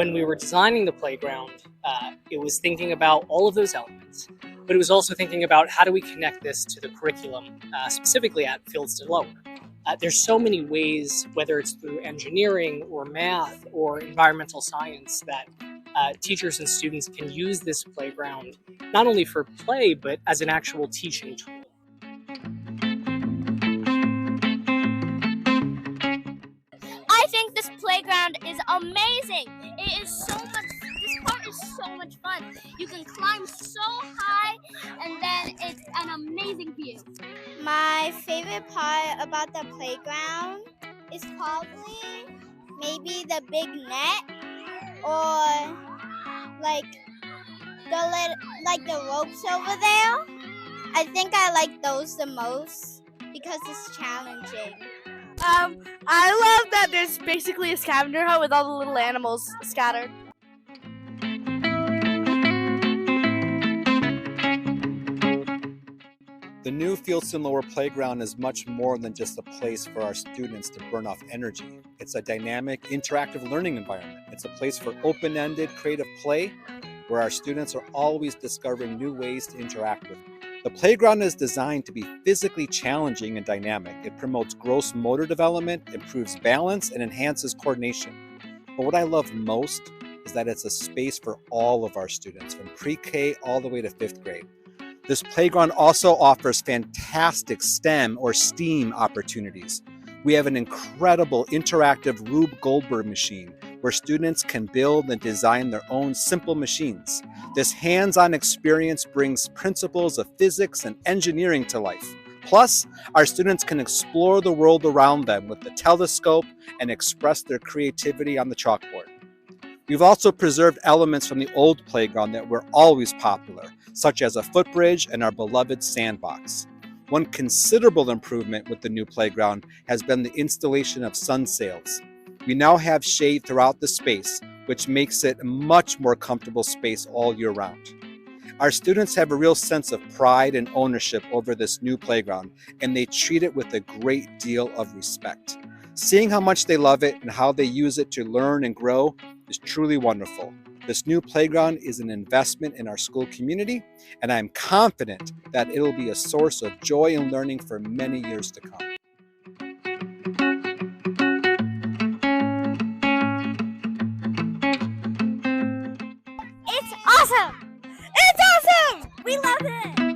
when we were designing the playground, it was thinking about all of those elements, but it was also thinking about how do we connect this to the curriculum, specifically at Fieldston Lower. There's so many ways, whether it's through engineering or math or environmental science, that teachers and students can use this playground not only for play, but as an actual teaching tool. I think this playground is amazing. It is so much, this part is so much fun. You can climb so high and then it's an amazing view. My favorite part about the playground is probably maybe the big net or like the ropes over there. I think I like those the most because it's challenging. I love that there's basically a scavenger hunt with all the little animals scattered. The new Fieldston Lower Playground is much more than just a place for our students to burn off energy. It's a dynamic, interactive learning environment. It's a place for open-ended, creative play where our students are always discovering new ways to interact with. The playground is designed to be physically challenging and dynamic. It promotes gross motor development, improves balance, and enhances coordination. But what I love most is that it's a space for all of our students, from pre-K all the way to 5th grade. This playground also offers fantastic STEM or STEAM opportunities. We have an incredible interactive Rube Goldberg machine where students can build and design their own simple machines. This hands-on experience brings principles of physics and engineering to life. Plus, our students can explore the world around them with the telescope and express their creativity on the chalkboard. We've also preserved elements from the old playground that were always popular, such as a footbridge and our beloved sandbox. One considerable improvement with the new playground has been the installation of sun sails. We now have shade throughout the space, which makes it a much more comfortable space all year round. Our students have a real sense of pride and ownership over this new playground, and they treat it with a great deal of respect. Seeing how much they love it and how they use it to learn and grow is truly wonderful. This new playground is an investment in our school community, and I am confident that it will be a source of joy and learning for many years to come. It's awesome! It's awesome! We love it!